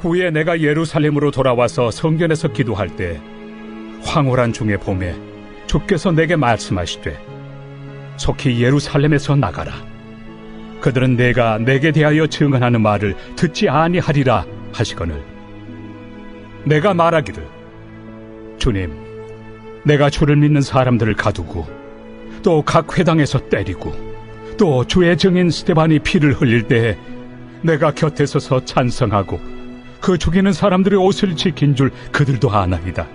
후에 내가 예루살렘으로 돌아와서 성전에서 기도할 때 황홀한 중에 봄에 주께서 내게 말씀하시되 속히 예루살렘에서 나가라. 그들은 내가 내게 대하여 증언하는 말을 듣지 아니하리라 하시거늘 내가 말하기를 주님, 내가 주를 믿는 사람들을 가두고 또 각 회당에서 때리고 또 주의 증인 스데반이 피를 흘릴 때에 내가 곁에 서서 찬성하고 그 죽이는 사람들의 옷을 지킨 줄 그들도 아나이다.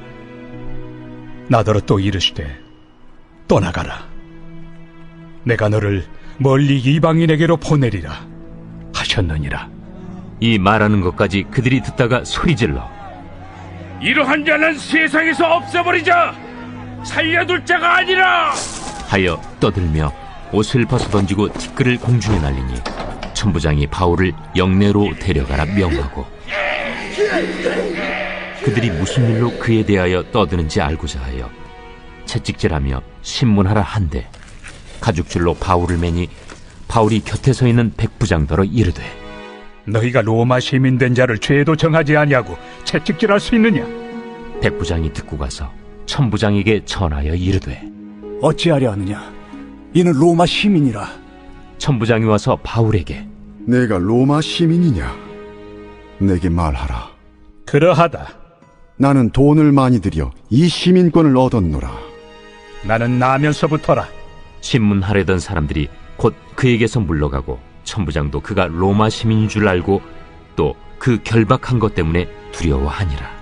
나더러 또 이르시되 떠나가라. 내가 너를 멀리 이방인에게로 보내리라 하셨느니라. 이 말하는 것까지 그들이 듣다가 소리질러 이러한 자는 세상에서 없애버리자. 살려둘 자가 아니라 하여 떠들며 옷을 벗어던지고 티끌을 공중에 날리니 천부장이 바울을 영내로 데려가라 명하고 그들이 무슨 일로 그에 대하여 떠드는지 알고자 하여 채찍질하며 신문하라 한데 가죽줄로 바울을 매니 바울이 곁에 서 있는 백부장더러 이르되 너희가 로마 시민 된 자를 죄도 정하지 아니하고 채찍질할 수 있느냐? 백부장이 듣고 가서 천부장에게 전하여 이르되 어찌하려 하느냐? 이는 로마 시민이라. 천부장이 와서 바울에게 내가 로마 시민이냐? 내게 말하라. 그러하다. 나는 돈을 많이 들여 이 시민권을 얻었노라. 나는 나면서부터라. 신문하려던 사람들이 곧 그에게서 물러가고 천부장도 그가 로마 시민인 줄 알고 또 그 결박한 것 때문에 두려워하니라.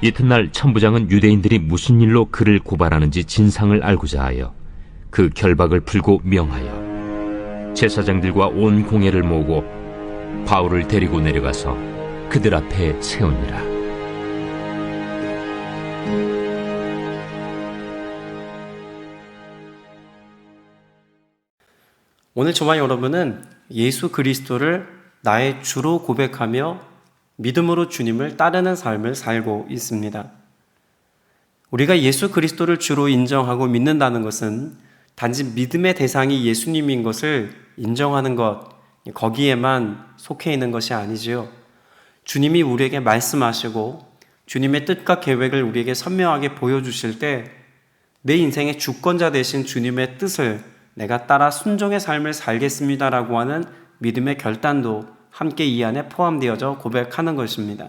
이튿날 천부장은 유대인들이 무슨 일로 그를 고발하는지 진상을 알고자 하여 그 결박을 풀고 명하여 제사장들과 온 공회를 모으고 바울을 데리고 내려가서 그들 앞에 세우니라. 오늘 저와 여러분은 예수 그리스도를 나의 주로 고백하며 믿음으로 주님을 따르는 삶을 살고 있습니다. 우리가 예수 그리스도를 주로 인정하고 믿는다는 것은 단지 믿음의 대상이 예수님인 것을 인정하는 것, 거기에만 속해 있는 것이 아니지요. 주님이 우리에게 말씀하시고 주님의 뜻과 계획을 우리에게 선명하게 보여주실 때 내 인생의 주권자 되신 주님의 뜻을 내가 따라 순종의 삶을 살겠습니다라고 하는 믿음의 결단도 함께 이 안에 포함되어져 고백하는 것입니다.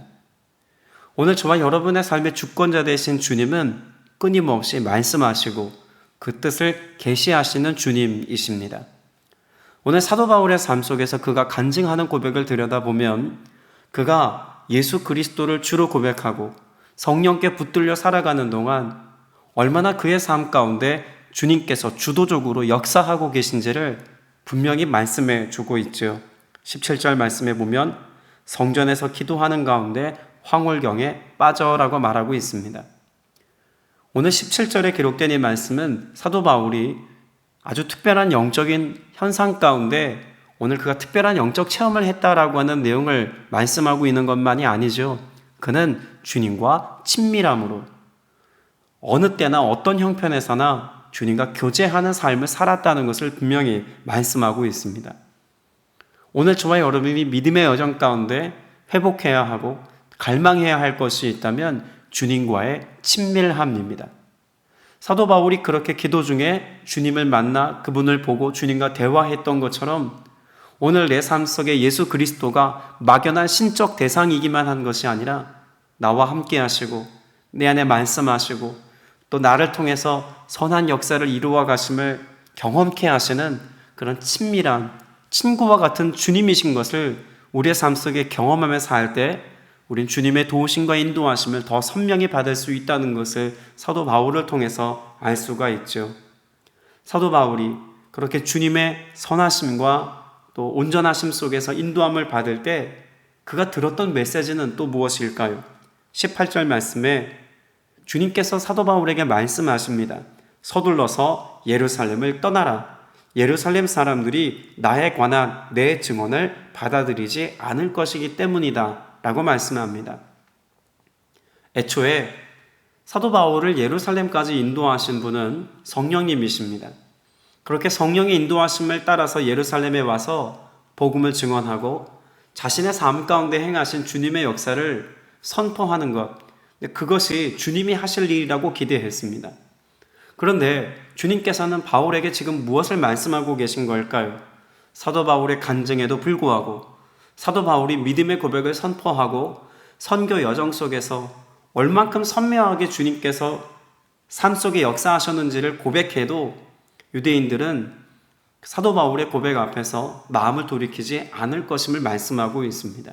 오늘 저와 여러분의 삶의 주권자 되신 주님은 끊임없이 말씀하시고 그 뜻을 계시하시는 주님이십니다. 오늘 사도 바울의 삶 속에서 그가 간증하는 고백을 들여다보면 그가 예수 그리스도를 주로 고백하고 성령께 붙들려 살아가는 동안 얼마나 그의 삶 가운데 주님께서 주도적으로 역사하고 계신지를 분명히 말씀해 주고 있죠. 17절 말씀에 보면 성전에서 기도하는 가운데 황홀경에 빠져라고 말하고 있습니다. 오늘 17절에 기록된 이 말씀은 사도 바울이 아주 특별한 영적인 현상 가운데 오늘 그가 특별한 영적 체험을 했다라고 하는 내용을 말씀하고 있는 것만이 아니죠. 그는 주님과 친밀함으로 어느 때나 어떤 형편에서나 주님과 교제하는 삶을 살았다는 것을 분명히 말씀하고 있습니다. 오늘 저와 여러분이 믿음의 여정 가운데 회복해야 하고 갈망해야 할 것이 있다면 주님과의 친밀함입니다. 사도 바울이 그렇게 기도 중에 주님을 만나 그분을 보고 주님과 대화했던 것처럼 오늘 내 삶 속에 예수 그리스도가 막연한 신적 대상이기만 한 것이 아니라 나와 함께 하시고 내 안에 말씀하시고 또 나를 통해서 선한 역사를 이루어 가심을 경험케 하시는 그런 친밀한 친구와 같은 주님이신 것을 우리의 삶 속에 경험하며 살 때 우린 주님의 도우심과 인도하심을 더 선명히 받을 수 있다는 것을 사도 바울을 통해서 알 수가 있죠. 사도 바울이 그렇게 주님의 선하심과 또 온전하심 속에서 인도함을 받을 때 그가 들었던 메시지는 또 무엇일까요? 18절 말씀에 주님께서 사도 바울에게 말씀하십니다. 서둘러서 예루살렘을 떠나라. 예루살렘 사람들이 나에 관한 내 증언을 받아들이지 않을 것이기 때문이다 라고 말씀합니다. 애초에 사도 바울을 예루살렘까지 인도하신 분은 성령님이십니다. 그렇게 성령의 인도하심을 따라서 예루살렘에 와서 복음을 증언하고 자신의 삶 가운데 행하신 주님의 역사를 선포하는 것, 그것이 주님이 하실 일이라고 기대했습니다. 그런데 주님께서는 바울에게 지금 무엇을 말씀하고 계신 걸까요? 사도 바울의 간증에도 불구하고 사도 바울이 믿음의 고백을 선포하고 선교 여정 속에서 얼만큼 선명하게 주님께서 삶 속에 역사하셨는지를 고백해도 유대인들은 사도 바울의 고백 앞에서 마음을 돌이키지 않을 것임을 말씀하고 있습니다.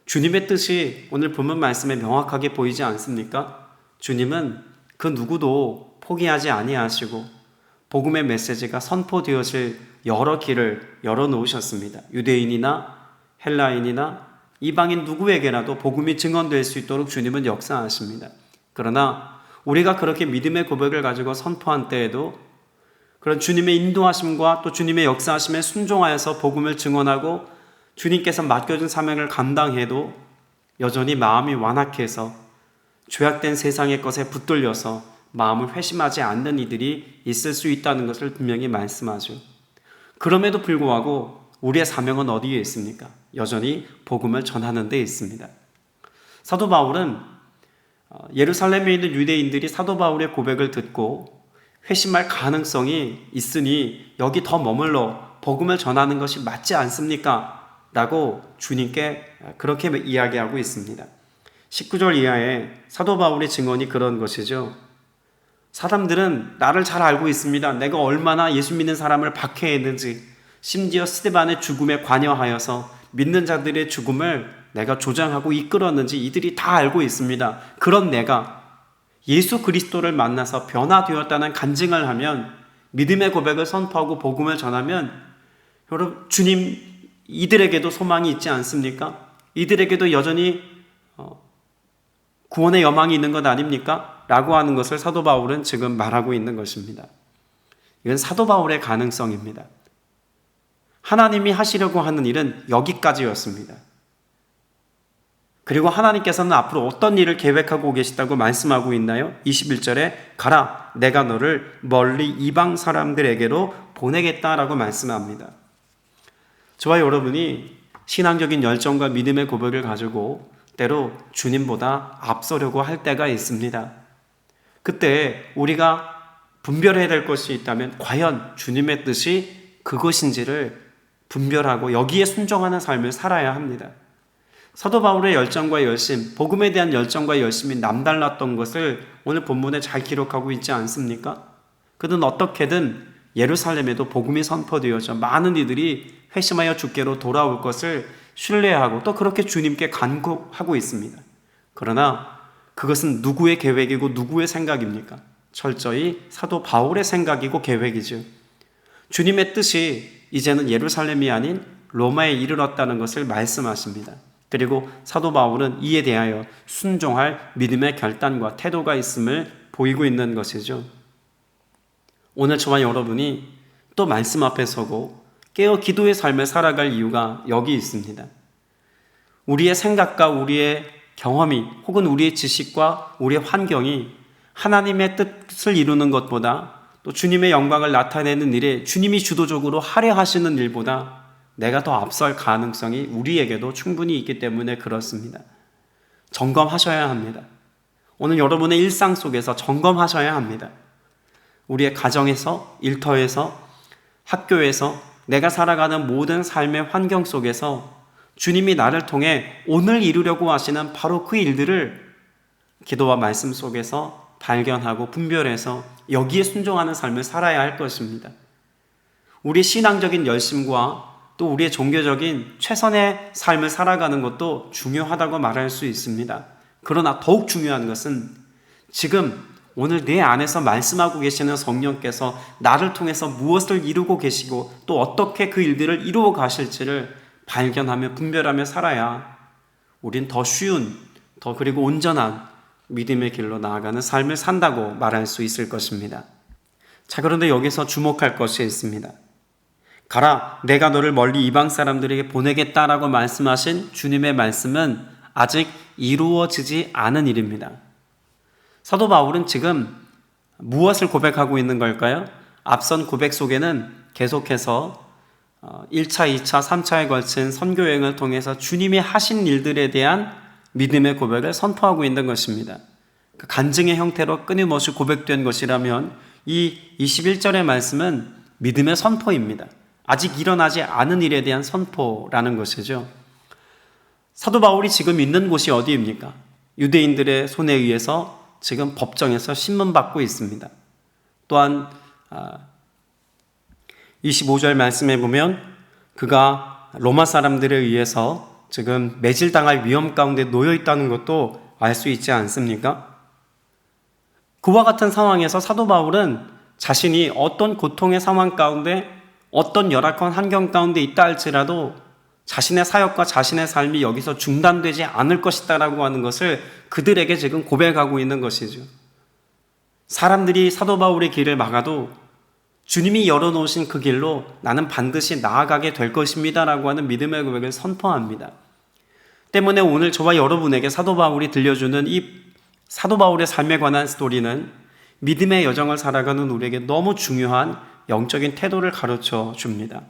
주님의 뜻이 오늘 본문 말씀에 명확하게 보이지 않습니까? 주님은 그 누구도 포기하지 아니하시고 복음의 메시지가 선포되어질 여러 길을 열어놓으셨습니다. 유대인이나 헬라인이나 이방인 누구에게라도 복음이 증언될 수 있도록 주님은 역사하십니다. 그러나 우리가 그렇게 믿음의 고백을 가지고 선포한 때에도 그런 주님의 인도하심과 또 주님의 역사하심에 순종하여서 복음을 증언하고 주님께서 맡겨준 사명을 감당해도 여전히 마음이 완악해서 죄악된 세상의 것에 붙들려서 마음을 회심하지 않는 이들이 있을 수 있다는 것을 분명히 말씀하죠. 그럼에도 불구하고 우리의 사명은 어디에 있습니까? 여전히 복음을 전하는 데 있습니다. 사도 바울은 예루살렘에 있는 유대인들이 사도 바울의 고백을 듣고 회심할 가능성이 있으니 여기 더 머물러 복음을 전하는 것이 맞지 않습니까? 라고 주님께 그렇게 이야기하고 있습니다. 19절 이하에 사도 바울의 증언이 그런 것이죠. 사람들은 나를 잘 알고 있습니다. 내가 얼마나 예수 믿는 사람을 박해했는지, 심지어 스데반의 죽음에 관여하여서 믿는 자들의 죽음을 내가 조장하고 이끌었는지 이들이 다 알고 있습니다. 그런 내가 예수 그리스도를 만나서 변화되었다는 간증을 하면, 믿음의 고백을 선포하고 복음을 전하면 여러분, 주님 이들에게도 소망이 있지 않습니까? 이들에게도 여전히 구원의 여망이 있는 것 아닙니까? 라고 하는 것을 사도 바울은 지금 말하고 있는 것입니다. 이건 사도 바울의 가능성입니다. 하나님이 하시려고 하는 일은 여기까지였습니다. 그리고 하나님께서는 앞으로 어떤 일을 계획하고 계시다고 말씀하고 있나요? 21절에 가라, 내가 너를 멀리 이방 사람들에게로 보내겠다라고 말씀합니다. 저와 여러분이 신앙적인 열정과 믿음의 고백을 가지고 때로 주님보다 앞서려고 할 때가 있습니다. 그때 우리가 분별해야 될 것이 있다면 과연 주님의 뜻이 그것인지를 분별하고 여기에 순종하는 삶을 살아야 합니다. 사도 바울의 열정과 열심, 복음에 대한 열정과 열심이 남달랐던 것을 오늘 본문에 잘 기록하고 있지 않습니까? 그는 어떻게든 예루살렘에도 복음이 선포되어져 많은 이들이 회심하여 주께로 돌아올 것을 신뢰하고 또 그렇게 주님께 간구하고 있습니다. 그러나 그것은 누구의 계획이고 누구의 생각입니까? 철저히 사도 바울의 생각이고 계획이죠. 주님의 뜻이 이제는 예루살렘이 아닌 로마에 이르렀다는 것을 말씀하십니다. 그리고 사도 바울은 이에 대하여 순종할 믿음의 결단과 태도가 있음을 보이고 있는 것이죠. 오늘 저와 여러분이 또 말씀 앞에 서고 깨어 기도의 삶을 살아갈 이유가 여기 있습니다. 우리의 생각과 우리의 경험이 혹은 우리의 지식과 우리의 환경이 하나님의 뜻을 이루는 것보다 또 주님의 영광을 나타내는 일에 주님이 주도적으로 하려 하시는 일보다 내가 더 앞설 가능성이 우리에게도 충분히 있기 때문에 그렇습니다. 점검하셔야 합니다. 오늘 여러분의 일상 속에서 점검하셔야 합니다. 우리의 가정에서, 일터에서, 학교에서 내가 살아가는 모든 삶의 환경 속에서 주님이 나를 통해 오늘 이루려고 하시는 바로 그 일들을 기도와 말씀 속에서 발견하고 분별해서 여기에 순종하는 삶을 살아야 할 것입니다. 우리의 신앙적인 열심과 또 우리의 종교적인 최선의 삶을 살아가는 것도 중요하다고 말할 수 있습니다. 그러나 더욱 중요한 것은 지금 오늘 내 안에서 말씀하고 계시는 성령께서 나를 통해서 무엇을 이루고 계시고 또 어떻게 그 일들을 이루어 가실지를 발견하며 분별하며 살아야 우린 더 쉬운, 더 그리고 온전한 믿음의 길로 나아가는 삶을 산다고 말할 수 있을 것입니다. 자, 그런데 여기서 주목할 것이 있습니다. 가라, 내가 너를 멀리 이방 사람들에게 보내겠다라고 말씀하신 주님의 말씀은 아직 이루어지지 않은 일입니다. 사도 바울은 지금 무엇을 고백하고 있는 걸까요? 앞선 고백 속에는 계속해서 1차, 2차, 3차에 걸친 선교 여행을 통해서 주님이 하신 일들에 대한 믿음의 고백을 선포하고 있는 것입니다. 간증의 형태로 끊임없이 고백된 것이라면 이 21절의 말씀은 믿음의 선포입니다. 아직 일어나지 않은 일에 대한 선포라는 것이죠. 사도 바울이 지금 있는 곳이 어디입니까? 유대인들의 손에 의해서 지금 법정에서 신문받고 있습니다. 또한 25절 말씀에 보면 그가 로마 사람들에 의해서 지금 매질당할 위험 가운데 놓여 있다는 것도 알 수 있지 않습니까? 그와 같은 상황에서 사도 바울은 자신이 어떤 고통의 상황 가운데 어떤 열악한 환경 가운데 있다 할지라도 자신의 사역과 자신의 삶이 여기서 중단되지 않을 것이다라고 하는 것을 그들에게 지금 고백하고 있는 것이죠. 사람들이 사도 바울의 길을 막아도 주님이 열어놓으신 그 길로 나는 반드시 나아가게 될 것입니다라고 하는 믿음의 고백을 선포합니다. 때문에 오늘 저와 여러분에게 사도 바울이 들려주는 이 사도 바울의 삶에 관한 스토리는 믿음의 여정을 살아가는 우리에게 너무 중요한 영적인 태도를 가르쳐 줍니다.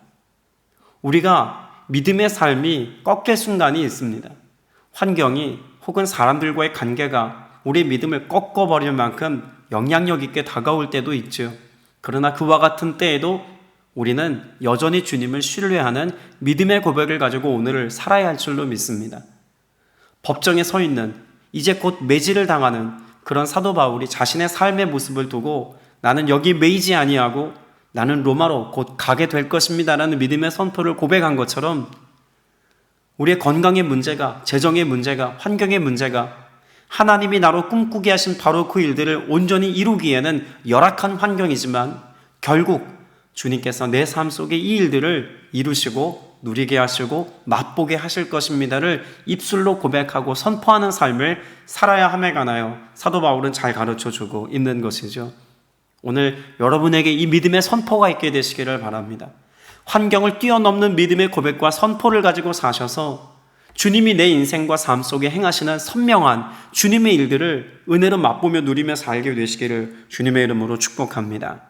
우리가 믿음의 삶이 꺾일 순간이 있습니다. 환경이 혹은 사람들과의 관계가 우리의 믿음을 꺾어버릴 만큼 영향력 있게 다가올 때도 있죠. 그러나 그와 같은 때에도 우리는 여전히 주님을 신뢰하는 믿음의 고백을 가지고 오늘을 살아야 할 줄로 믿습니다. 법정에 서 있는 이제 곧 매질을 당하는 그런 사도 바울이 자신의 삶의 모습을 두고 나는 여기 매이지 아니하고 나는 로마로 곧 가게 될 것입니다라는 믿음의 선포를 고백한 것처럼 우리의 건강의 문제가, 재정의 문제가, 환경의 문제가 하나님이 나로 꿈꾸게 하신 바로 그 일들을 온전히 이루기에는 열악한 환경이지만 결국 주님께서 내 삶 속에 이 일들을 이루시고 누리게 하시고 맛보게 하실 것입니다를 입술로 고백하고 선포하는 삶을 살아야 함에 관하여 사도 바울은 잘 가르쳐주고 있는 것이죠. 오늘 여러분에게 이 믿음의 선포가 있게 되시기를 바랍니다. 환경을 뛰어넘는 믿음의 고백과 선포를 가지고 사셔서 주님이 내 인생과 삶 속에 행하시는 선명한 주님의 일들을 은혜로 맛보며 누리며 살게 되시기를 주님의 이름으로 축복합니다.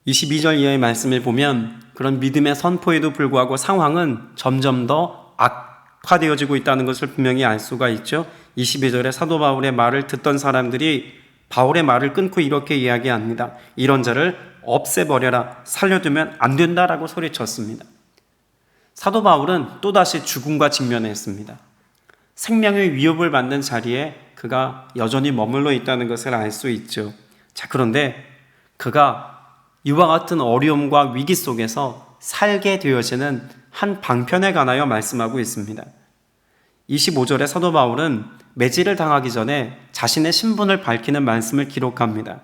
22절 이하의 말씀을 보면 그런 믿음의 선포에도 불구하고 상황은 점점 더 악화되어지고 있다는 것을 분명히 알 수가 있죠. 22절에 사도 바울의 말을 듣던 사람들이 바울의 말을 끊고 이렇게 이야기합니다. 이런 자를 없애버려라, 살려두면 안 된다라고 소리쳤습니다. 사도 바울은 또다시 죽음과 직면했습니다. 생명의 위협을 받는 자리에 그가 여전히 머물러 있다는 것을 알 수 있죠. 자, 그런데 그가 이와 같은 어려움과 위기 속에서 살게 되어지는 한 방편에 관하여 말씀하고 있습니다. 25절에 사도 바울은 매질을 당하기 전에 자신의 신분을 밝히는 말씀을 기록합니다.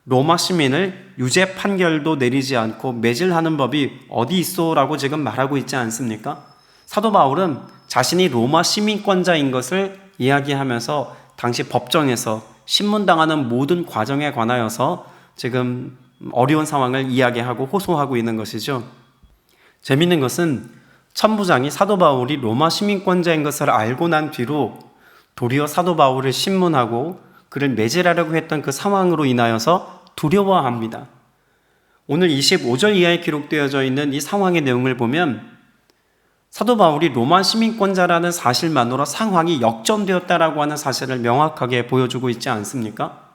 로마 시민을 유죄 판결도 내리지 않고 매질하는 법이 어디 있어? 라고 지금 말하고 있지 않습니까? 사도 바울은 자신이 로마 시민권자인 것을 이야기하면서 당시 법정에서 신문당하는 모든 과정에 관하여서 지금 어려운 상황을 이야기하고 호소하고 있는 것이죠. 재미있는 것은 천부장이 사도 바울이 로마 시민권자인 것을 알고 난 뒤로 도리어 사도 바울을 신문하고 그를 매질하려고 했던 그 상황으로 인하여서 두려워합니다. 오늘 25절 이하에 기록되어져 있는 이 상황의 내용을 보면 사도 바울이 로마 시민권자라는 사실만으로 상황이 역전되었다라고 하는 사실을 명확하게 보여주고 있지 않습니까?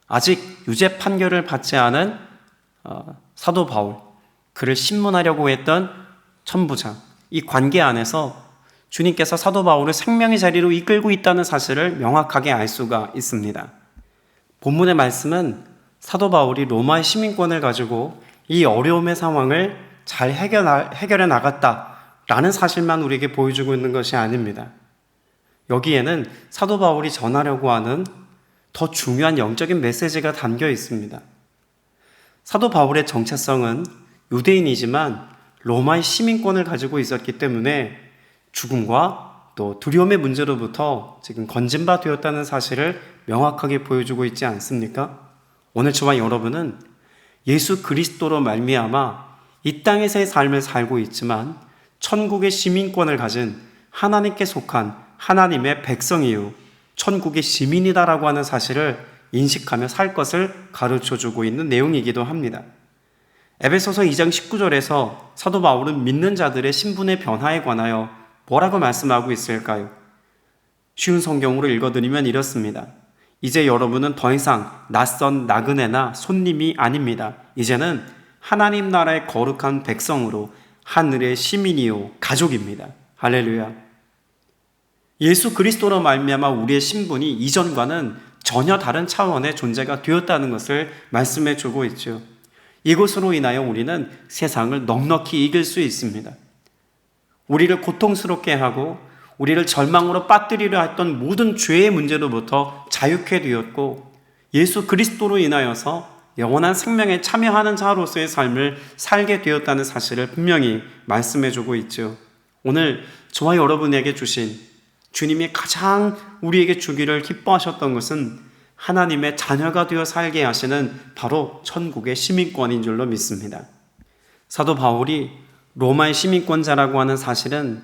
아직 유죄 판결을 받지 않은 사도 바울, 그를 신문하려고 했던 천부장, 이 관계 안에서 주님께서 사도 바울을 생명의 자리로 이끌고 있다는 사실을 명확하게 알 수가 있습니다. 본문의 말씀은 사도 바울이 로마의 시민권을 가지고 이 어려움의 상황을 잘 해결해 나갔다라는 사실만 우리에게 보여주고 있는 것이 아닙니다. 여기에는 사도 바울이 전하려고 하는 더 중요한 영적인 메시지가 담겨 있습니다. 사도 바울의 정체성은 유대인이지만 로마의 시민권을 가지고 있었기 때문에 죽음과 또 두려움의 문제로부터 지금 건진바 되었다는 사실을 명확하게 보여주고 있지 않습니까? 오늘 저와 여러분은 예수 그리스도로 말미암아 이 땅에서의 삶을 살고 있지만 천국의 시민권을 가진 하나님께 속한 하나님의 백성이요 천국의 시민이다라고 하는 사실을 인식하며 살 것을 가르쳐주고 있는 내용이기도 합니다. 에베소서 2장 19절에서 사도 바울은 믿는 자들의 신분의 변화에 관하여 뭐라고 말씀하고 있을까요? 쉬운 성경으로 읽어드리면 이렇습니다. 이제 여러분은 더 이상 낯선 나그네나 손님이 아닙니다. 이제는 하나님 나라의 거룩한 백성으로 하늘의 시민이요 가족입니다. 할렐루야. 예수 그리스도로 말미암아 우리의 신분이 이전과는 전혀 다른 차원의 존재가 되었다는 것을 말씀해 주고 있죠. 이것으로 인하여 우리는 세상을 넉넉히 이길 수 있습니다. 우리를 고통스럽게 하고 우리를 절망으로 빠뜨리려 했던 모든 죄의 문제로부터 자유케 되었고 예수 그리스도로 인하여서 영원한 생명에 참여하는 자로서의 삶을 살게 되었다는 사실을 분명히 말씀해 주고 있죠. 오늘 저와 여러분에게 주신 주님이 가장 우리에게 주기를 기뻐하셨던 것은 하나님의 자녀가 되어 살게 하시는 바로 천국의 시민권인 줄로 믿습니다. 사도 바울이 로마의 시민권자라고 하는 사실은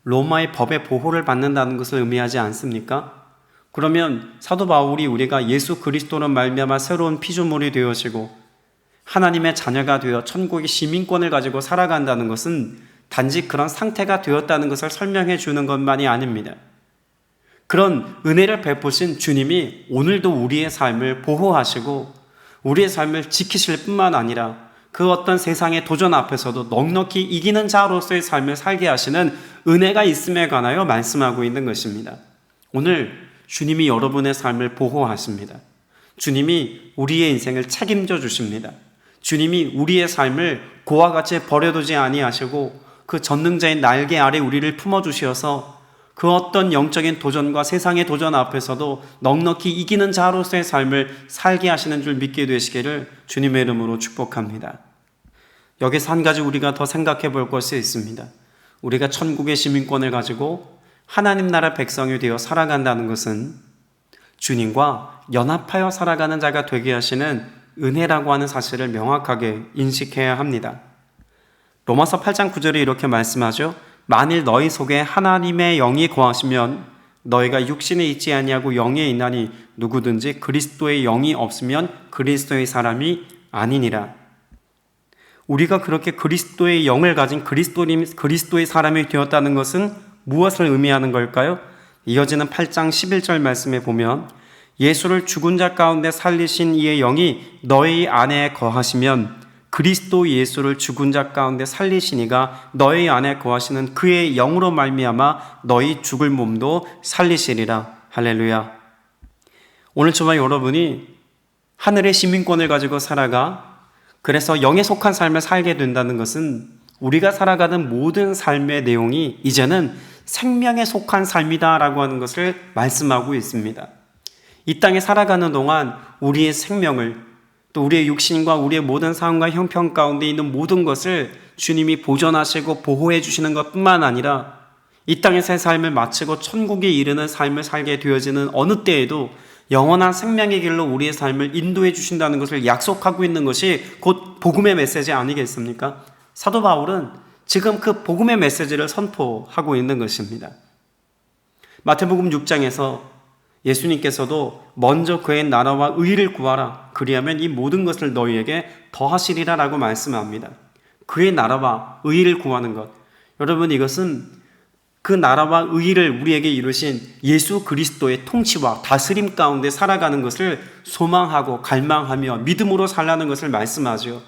로마의 법의 보호를 받는다는 것을 의미하지 않습니까? 그러면 사도 바울이 우리가 예수 그리스도로 말미암아 새로운 피조물이 되어지고 하나님의 자녀가 되어 천국의 시민권을 가지고 살아간다는 것은 단지 그런 상태가 되었다는 것을 설명해 주는 것만이 아닙니다. 그런 은혜를 베푸신 주님이 오늘도 우리의 삶을 보호하시고 우리의 삶을 지키실 뿐만 아니라 그 어떤 세상의 도전 앞에서도 넉넉히 이기는 자로서의 삶을 살게 하시는 은혜가 있음에 관하여 말씀하고 있는 것입니다. 오늘 주님이 여러분의 삶을 보호하십니다. 주님이 우리의 인생을 책임져 주십니다. 주님이 우리의 삶을 고와 같이 버려두지 아니하시고 그 전능자의 날개 아래 우리를 품어주셔서 그 어떤 영적인 도전과 세상의 도전 앞에서도 넉넉히 이기는 자로서의 삶을 살게 하시는 줄 믿게 되시기를 주님의 이름으로 축복합니다. 여기서 한 가지 우리가 더 생각해 볼 것이 있습니다. 우리가 천국의 시민권을 가지고 하나님 나라 백성이 되어 살아간다는 것은 주님과 연합하여 살아가는 자가 되게 하시는 은혜라고 하는 사실을 명확하게 인식해야 합니다. 로마서 8장 9절에 이렇게 말씀하죠. 만일 너희 속에 하나님의 영이 거하시면 너희가 육신에 있지 아니하고 영에 있나니 누구든지 그리스도의 영이 없으면 그리스도의 사람이 아니니라. 우리가 그렇게 그리스도의 영을 가진 그리스도의 사람이 되었다는 것은 무엇을 의미하는 걸까요? 이어지는 8장 11절 말씀에 보면 예수를 죽은 자 가운데 살리신 이의 영이 너희 안에 거하시면 그리스도 예수를 죽은 자 가운데 살리신 이가 너희 안에 거하시는 그의 영으로 말미암아 너희 죽을 몸도 살리시리라. 할렐루야. 오늘 저와 여러분이 하늘의 시민권을 가지고 살아가 그래서 영에 속한 삶을 살게 된다는 것은 우리가 살아가는 모든 삶의 내용이 이제는 생명에 속한 삶이다라고 하는 것을 말씀하고 있습니다. 이 땅에 살아가는 동안 우리의 생명을 또 우리의 육신과 우리의 모든 삶과 형편 가운데 있는 모든 것을 주님이 보존하시고 보호해 주시는 것뿐만 아니라 이 땅에서의 삶을 마치고 천국에 이르는 삶을 살게 되어지는 어느 때에도 영원한 생명의 길로 우리의 삶을 인도해 주신다는 것을 약속하고 있는 것이 곧 복음의 메시지 아니겠습니까? 사도 바울은 지금 그 복음의 메시지를 선포하고 있는 것입니다. 마태복음 6장에서 예수님께서도 먼저 그의 나라와 의를 구하라. 그리하면 이 모든 것을 너희에게 더하시리라 라고 말씀합니다. 그의 나라와 의를 구하는 것. 여러분, 이것은 그 나라와 의를 우리에게 이루신 예수 그리스도의 통치와 다스림 가운데 살아가는 것을 소망하고 갈망하며 믿음으로 살라는 것을 말씀하죠.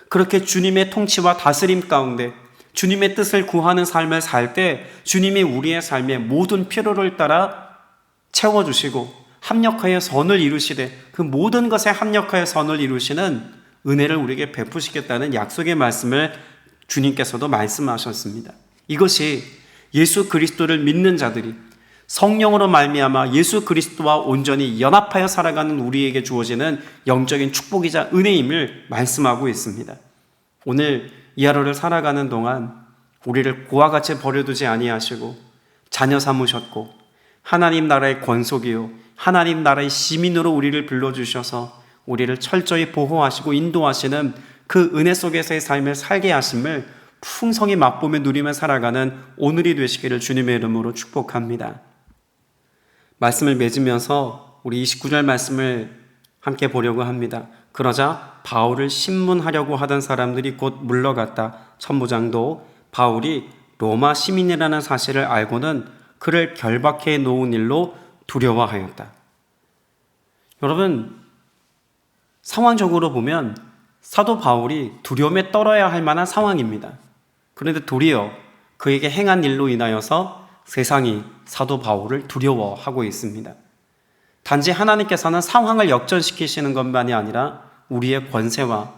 그렇게 주님의 통치와 다스림 가운데 주님의 뜻을 구하는 삶을 살 때 주님이 우리의 삶의 모든 필요를 따라 채워주시고 합력하여 선을 이루시되 그 모든 것에 합력하여 선을 이루시는 은혜를 우리에게 베푸시겠다는 약속의 말씀을 주님께서도 말씀하셨습니다. 이것이 예수 그리스도를 믿는 자들이 성령으로 말미암아 예수 그리스도와 온전히 연합하여 살아가는 우리에게 주어지는 영적인 축복이자 은혜임을 말씀하고 있습니다. 오늘 이 하루를 살아가는 동안 우리를 고와 같이 버려두지 아니하시고 자녀 삼으셨고 하나님 나라의 권속이요 하나님 나라의 시민으로 우리를 불러주셔서 우리를 철저히 보호하시고 인도하시는 그 은혜 속에서의 삶을 살게 하심을 풍성히 맛보며 누리며 살아가는 오늘이 되시기를 주님의 이름으로 축복합니다. 말씀을 맺으면서 우리 29절 말씀을 함께 보려고 합니다. 그러자 바울을 신문하려고 하던 사람들이 곧 물러갔다. 천부장도 바울이 로마 시민이라는 사실을 알고는 그를 결박해 놓은 일로 두려워하였다. 여러분, 상황적으로 보면 사도 바울이 두려움에 떨어야 할 만한 상황입니다. 그런데 도리어 그에게 행한 일로 인하여서 세상이 사도 바울을 두려워하고 있습니다. 단지 하나님께서는 상황을 역전시키시는 것만이 아니라 우리의 권세와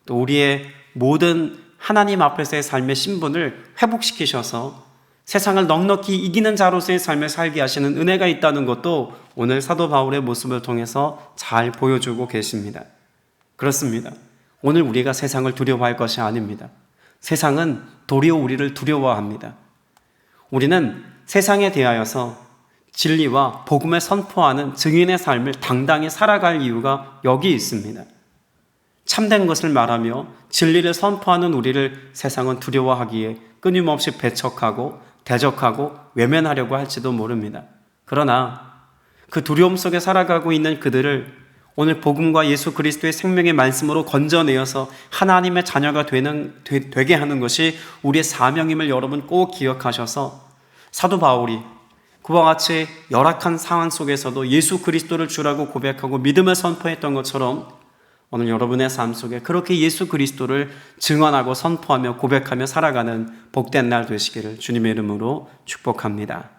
또 우리의 모든 하나님 앞에서의 삶의 신분을 회복시키셔서 세상을 넉넉히 이기는 자로서의 삶을 살게 하시는 은혜가 있다는 것도 오늘 사도 바울의 모습을 통해서 잘 보여주고 계십니다. 그렇습니다. 오늘 우리가 세상을 두려워할 것이 아닙니다. 세상은 도리어 우리를 두려워합니다. 우리는 세상에 대하여서 진리와 복음을 선포하는 증인의 삶을 당당히 살아갈 이유가 여기 있습니다. 참된 것을 말하며 진리를 선포하는 우리를 세상은 두려워하기에 끊임없이 배척하고 대적하고 외면하려고 할지도 모릅니다. 그러나 그 두려움 속에 살아가고 있는 그들을 오늘 복음과 예수 그리스도의 생명의 말씀으로 건져내어서 하나님의 자녀가 되게 하는 것이 우리의 사명임을 여러분 꼭 기억하셔서 사도 바울이 그와 같이 열악한 상황 속에서도 예수 그리스도를 주라고 고백하고 믿음을 선포했던 것처럼 오늘 여러분의 삶 속에 그렇게 예수 그리스도를 증언하고 선포하며 고백하며 살아가는 복된 날 되시기를 주님의 이름으로 축복합니다.